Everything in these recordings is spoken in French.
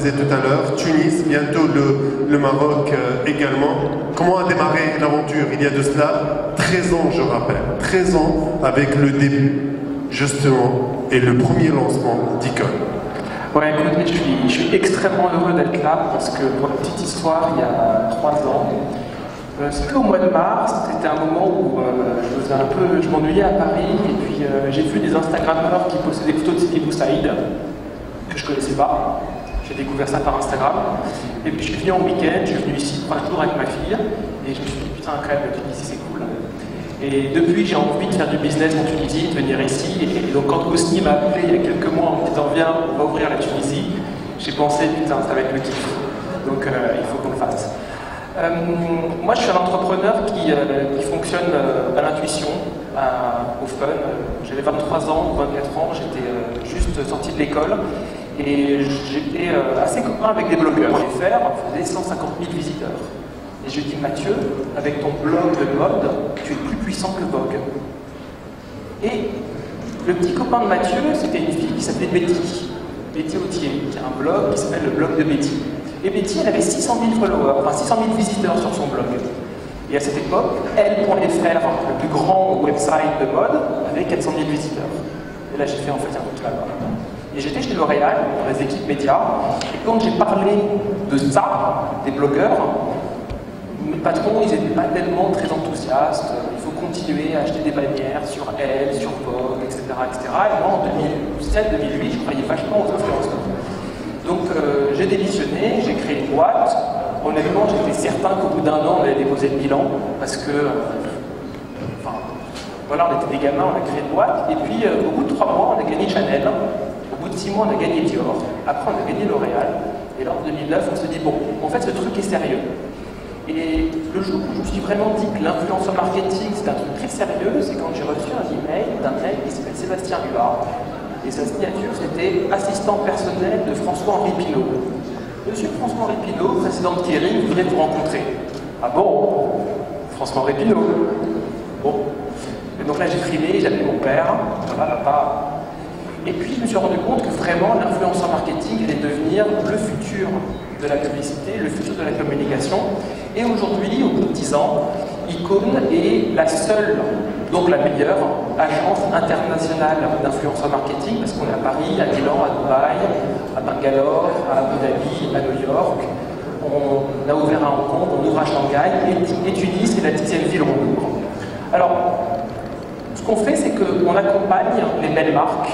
disais tout à l'heure, Tunis, bientôt le Maroc également. Comment a démarré l'aventure? Il y a de cela 13 ans, je rappelle. 13 ans avec le début, justement, et le premier lancement d'Icon. Ouais, écoute, je suis extrêmement heureux d'être là parce que pour la petite histoire, il y a 3 ans, c'était au mois de mars, c'était un moment où je m'ennuyais à Paris et puis j'ai vu des Instagrammeurs qui postaient des photos de Sidi Bou Saïd que je connaissais pas. J'ai découvert ça par Instagram. Et puis je suis venu en week-end, je suis venu ici 3 jours avec ma fille et je me suis dit putain quand même, Tunisie c'est cool. Et depuis j'ai envie de faire du business en Tunisie, de venir ici. Et donc quand Hosni m'a appelé il y a quelques mois en me disant viens, on va ouvrir la Tunisie, j'ai pensé putain ça va être le kiff. Donc il faut qu'on le fasse. Moi, je suis un entrepreneur qui fonctionne à l'intuition, au fun. J'avais 23 ans, 24 ans, j'étais juste sorti de l'école et j'étais assez copain avec des blogueurs. On faisait 150 000 visiteurs. Et je dis Mathieu, avec ton blog de mode, tu es plus puissant que Vogue. Et le petit copain de Mathieu, c'était une fille qui s'appelait Betty. Betty Autier, qui a un blog qui s'appelle le blog de Betty. Et Betty, elle avait 600 000 followers, enfin 600 000 visiteurs sur son blog. Et à cette époque, elle.fr, le plus grand website de mode, avait 400 000 visiteurs. Et là, j'ai fait en fait un truc là-bas. Et j'étais chez L'Oréal, dans les équipes médias, et quand j'ai parlé de ça, des blogueurs, mes patrons, ils n'étaient pas tellement très enthousiastes. Il faut continuer à acheter des bannières sur Elle, sur Vogue, etc., etc. Et moi, en 2007-2008, je croyais vachement aux influenceurs. Donc j'ai démissionné, j'ai créé une boîte. Honnêtement, j'étais certain qu'au bout d'un an, on allait déposer le bilan parce que, voilà, on était des gamins, on a créé une boîte. Et puis, au bout de 3 mois, on a gagné Chanel. Au bout de 6 mois, on a gagné Dior. Après, on a gagné L'Oréal. Et là, en 2009, on se dit, bon, en fait, ce truc est sérieux. Et le jour où je me suis vraiment dit que l'influenceur marketing, c'est un truc très sérieux, c'est quand j'ai reçu un email d'un mec qui s'appelle Sébastien Huard. Et sa signature, c'était assistant personnel de François-Henri Pinault. Monsieur François-Henri Pinault, président de Kering, venait vous rencontrer. Ah bon? François-Henri Pinault. Bon. Et donc là, j'ai frimé, j'ai appelé mon père. Voilà, papa. Et puis, je me suis rendu compte que vraiment, l'influenceur marketing allait devenir le futur de la publicité, le futur de la communication. Et aujourd'hui, au bout de 10 ans, Icon est la seule, donc la meilleure, agence internationale d'influenceur marketing, parce qu'on est à Paris, à Milan, à Dubaï, à Bangalore, à Abu Dhabi, à New York. On a ouvert à Hong Kong, on ouvre à Shanghai, et Tunis, c'est la 10e ville où on ouvre. Alors, ce qu'on fait, c'est qu'on accompagne les belles marques,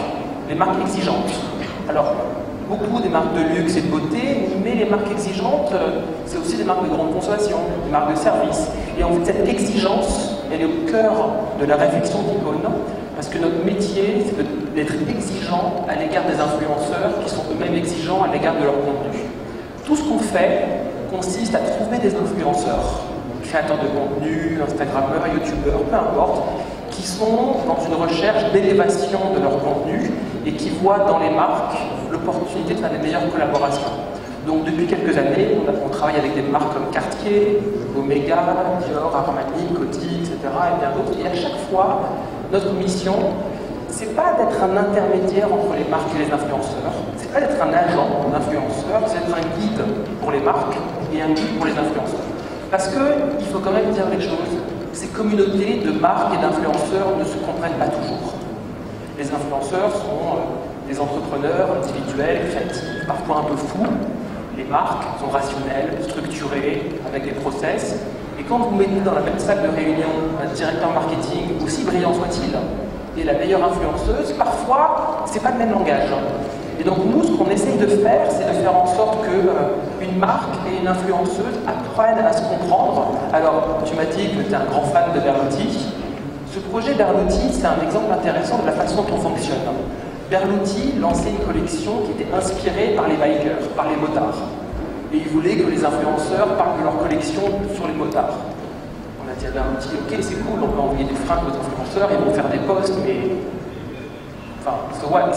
les marques exigeantes. Alors, beaucoup des marques de luxe et de beauté, mais les marques exigeantes, c'est aussi des marques de grande consommation, des marques de service. Et en fait, cette exigence, elle est au cœur de la réflexion d'Icon, parce que notre métier, c'est d'être exigeant à l'égard des influenceurs qui sont eux-mêmes exigeants à l'égard de leur contenu. Tout ce qu'on fait consiste à trouver des influenceurs, créateurs de contenu, Instagrammeurs, YouTubeurs, peu importe, qui sont dans une recherche d'élévation de leur contenu et qui voient dans les marques l'opportunité de faire des meilleures collaborations. Donc depuis quelques années, on travaille avec des marques comme Cartier, Omega, Dior, Armani, Coty, etc. et bien d'autres. Et à chaque fois, notre mission, c'est pas d'être un intermédiaire entre les marques et les influenceurs, c'est pas d'être un agent d'influenceurs, c'est d'être un guide pour les marques et un guide pour les influenceurs. Parce qu'il faut quand même dire les choses, ces communautés de marques et d'influenceurs ne se comprennent pas toujours. Les influenceurs sont des entrepreneurs individuels, créatifs, parfois un peu fous. Les marques sont rationnelles, structurées, avec des process. Et quand vous mettez dans la même salle de réunion un directeur marketing, aussi brillant soit-il, et la meilleure influenceuse, parfois, c'est pas le même langage. Et donc nous, ce qu'on essaye de faire, c'est de faire en sorte qu'une marque et une influenceuse apprennent à se comprendre. Alors, tu m'as dit que tu es un grand fan de Berluti. Ce projet Berluti, c'est un exemple intéressant de la façon dont on fonctionne. Berluti lançait une collection qui était inspirée par les bikers, par les motards. Et il voulait que les influenceurs parlent de leur collection sur les motards. On a dit à Berluti, ok, c'est cool, on peut envoyer des fringues aux influenceurs, ils vont faire des posts, mais... Enfin, so what?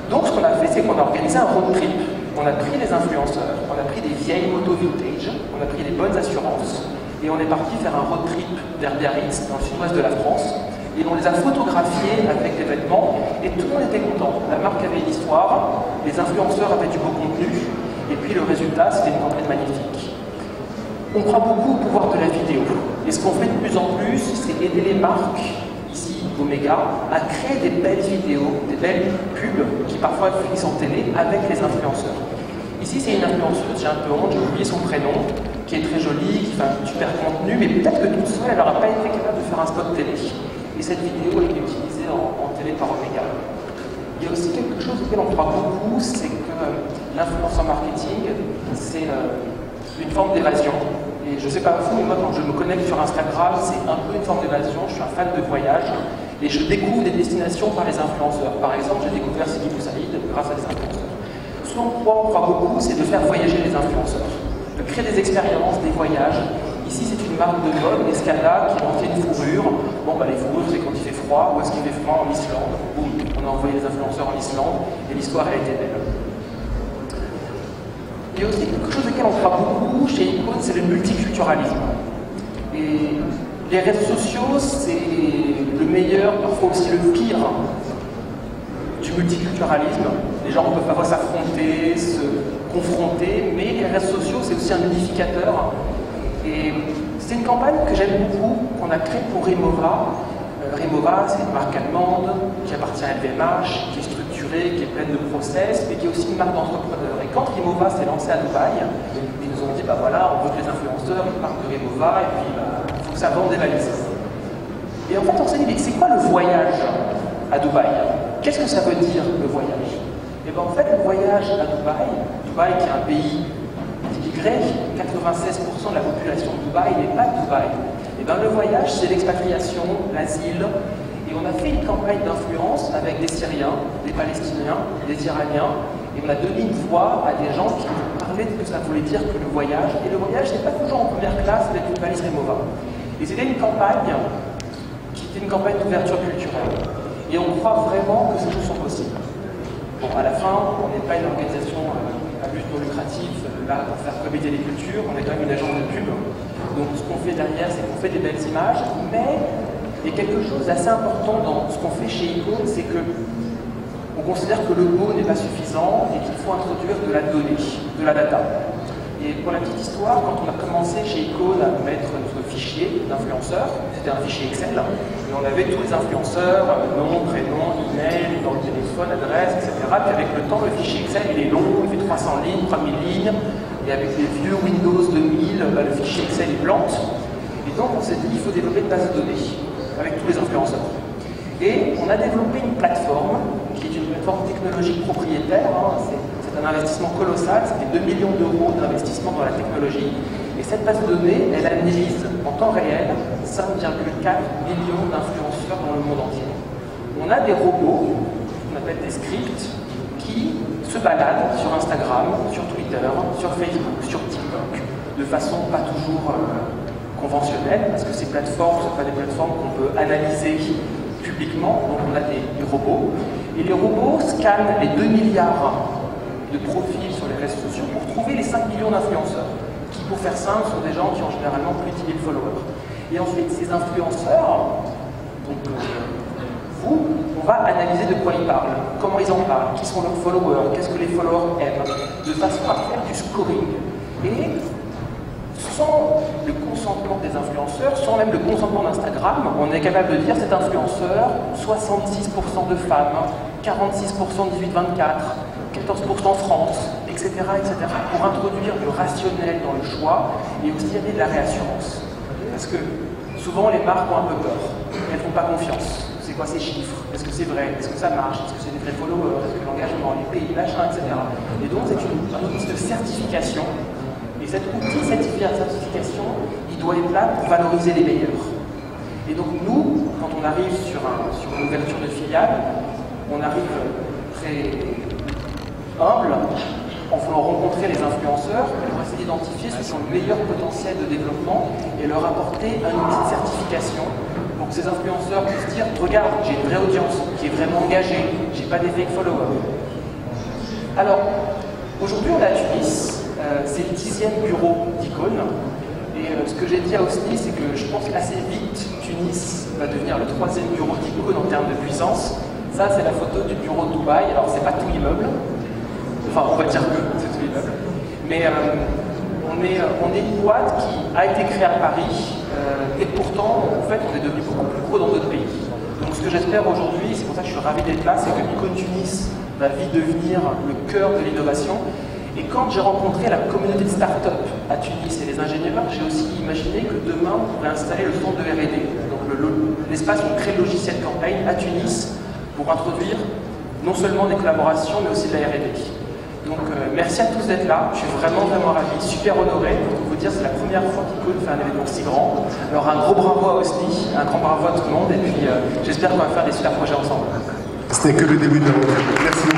Donc ce qu'on a fait, c'est qu'on a organisé un road trip. On a pris les influenceurs, on a pris des vieilles motos vintage, on a pris des bonnes assurances, et on est parti faire un road trip vers Biarritz, dans le sud-ouest de la France, et on les a photographiés avec des vêtements, et tout le monde était content. La marque avait une histoire, les influenceurs avaient du beau contenu, et puis le résultat, c'était une campagne magnifique. On croit beaucoup au pouvoir de la vidéo. Et ce qu'on fait de plus en plus, c'est aider les marques, ici Omega, à créer des belles vidéos, des belles pubs qui parfois finissent en télé avec les influenceurs. Ici, c'est une influenceuse, j'ai un peu honte, j'ai oublié son prénom, qui est très jolie, qui fait un super contenu, mais peut-être que toute seule, elle n'aura pas été capable de faire un spot télé. Et cette vidéo, elle est utilisée en télé par Omega. Il y a aussi quelque chose auquel on croit beaucoup, c'est que l'influenceur marketing, c'est une forme d'évasion. Et je ne sais pas vous, mais moi quand je me connecte sur Instagram, c'est un peu une forme d'évasion. Je suis un fan de voyage et je découvre des destinations par les influenceurs. Par exemple, j'ai découvert Sidi Bou Saïd grâce à des influenceurs. Ce qu'on croit beaucoup, c'est de faire voyager les influenceurs, de créer des expériences, des voyages. Ici, c'est une marque de mode, Escada, qui vend une fourrure. Bon, bah, les fourrures, c'est quand il fait froid, ou est-ce qu'il fait froid en Islande. Boum, on a envoyé les influenceurs en Islande, et l'histoire a été belle. Il y a aussi quelque chose auquel on croit beaucoup chez Icône, c'est le multiculturalisme. Et les réseaux sociaux, c'est le meilleur, parfois aussi le pire, du multiculturalisme. Les gens peuvent parfois s'affronter, se confronter, mais les réseaux sociaux, c'est aussi un unificateur. Et c'est une campagne que j'aime beaucoup, qu'on a créée pour Remova. Remova, c'est une marque allemande qui appartient à LVMH, qui est structurée, qui est pleine de process, mais qui est aussi une marque d'entrepreneurs. Et quand Remova s'est lancé à Dubaï, ils nous ont dit, bah voilà, on veut que les influenceurs partent de Remova, et puis il faut que ça vende des valises. Et en fait, on s'est dit, mais c'est quoi le voyage à Dubaï? Qu'est-ce que ça veut dire, le voyage? Et bien en fait, le voyage à Dubaï, Dubaï qui est un pays d'immigrés, 96% de la population de Dubaï n'est pas de Dubaï. Et bien le voyage, c'est l'expatriation, l'asile. Et on a fait une campagne d'influence avec des Syriens, des Palestiniens, des Iraniens. Et on a donné une voix à des gens qui parlaient de ce que ça voulait dire que le voyage. Et le voyage, c'est pas toujours en première classe avec une valise Remova. Et c'était une campagne qui était une campagne d'ouverture culturelle. Et on croit vraiment que ces choses sont possibles. Bon, à la fin, on n'est pas une organisation à but non lucratif, là, pour faire comité des cultures, on est quand même une agence de pub. Donc ce qu'on fait derrière, c'est qu'on fait des belles images, mais il y a quelque chose d'assez important dans ce qu'on fait chez Icône, c'est que on considère que le beau n'est pas suffisant et qu'il faut introduire de la donnée, de la data. Et pour la petite histoire, quand on a commencé chez Icône à mettre notre fichier d'influenceurs, c'était un fichier Excel, et on avait tous les influenceurs, nom, prénom, email, numéro de téléphone, adresse, etc. Puis avec le temps, le fichier Excel, il est long, il fait 300 lignes, 3000 lignes, et avec les vieux Windows 2000, bah, le fichier Excel il plante. Et donc on s'est dit, il faut développer une base de données avec tous les influenceurs. Et on a développé une plateforme, qui est une plateforme technologique propriétaire, c'est un investissement colossal, c'était 2 millions d'euros d'investissement dans la technologie. Et cette base de données, elle analyse en temps réel 5,4 millions d'influenceurs dans le monde entier. On a des robots, qu'on appelle des scripts, qui se baladent sur Instagram, sur Twitter, sur Facebook, sur TikTok, de façon pas toujours conventionnelle, parce que ces plateformes ne sont pas des plateformes qu'on peut analyser publiquement, donc on a des robots. Et les robots scannent les 2 milliards de profils sur les réseaux sociaux pour trouver les 5 millions d'influenceurs, qui, pour faire simple, sont des gens qui ont généralement plus de 10 000 followers. Et ensuite, ces influenceurs, donc on va analyser de quoi ils parlent, comment ils en parlent, qui sont leurs followers, qu'est-ce que les followers aiment, de façon à faire du scoring. Et sans le consentement des influenceurs, sans même le consentement d'Instagram, on est capable de dire cet influenceur, 66% de femmes, 46% 18-24, 14% France, etc., pour introduire le rationnel dans le choix et aussi amener de la réassurance. Parce que souvent les marques ont un peu peur, elles ne font pas confiance. C'est quoi ces chiffres? Est-ce que c'est vrai? Est-ce que ça marche? Est-ce que c'est des vrais followers? Est-ce que l'engagement, les pays, machin, etc. Et donc c'est un outil de certification. Et cet outil de certification, il doit être là pour valoriser les meilleurs. Et donc nous, quand on arrive sur une ouverture de filiale, on arrive très humble, en voulant rencontrer les influenceurs, pour essayer d'identifier ceux qui ont le meilleur potentiel de développement et leur apporter un outil de certification pour que ces influenceurs puissent dire « Regarde, j'ai une vraie audience qui est vraiment engagée, j'ai pas des fake followers ». Alors, aujourd'hui on est à Tunis, c'est le 10e bureau d'Icône. Et ce que j'ai dit à Osni, c'est que je pense qu'assez vite, Tunis va devenir le 3e bureau d'Icône en termes de puissance. Ça, c'est la photo du bureau de Dubaï. Alors, c'est pas tout l'immeuble. Enfin, on va dire que c'est tout l'immeuble. Mais on est une boîte qui a été créée à Paris et pourtant, en fait, on est devenu beaucoup plus gros dans d'autres pays. Donc ce que j'espère aujourd'hui, c'est pour ça que je suis ravi d'être là, c'est que Icon Tunis va vite devenir le cœur de l'innovation. Et quand j'ai rencontré la communauté de start-up à Tunis et les ingénieurs, j'ai aussi imaginé que demain, on pourrait installer le centre de R&D, donc l'espace où on crée le logiciel campagne à Tunis pour introduire non seulement des collaborations, mais aussi de la R&D. Donc merci à tous d'être là, je suis vraiment ravi, super honoré. Pour vous dire, c'est la première fois qu'Icon fait un événement si grand. Alors un gros bravo à Osni, un grand bravo à tout le monde, et puis j'espère qu'on va faire des super projets ensemble. Ce n'est que le début de l'aventure. Merci beaucoup.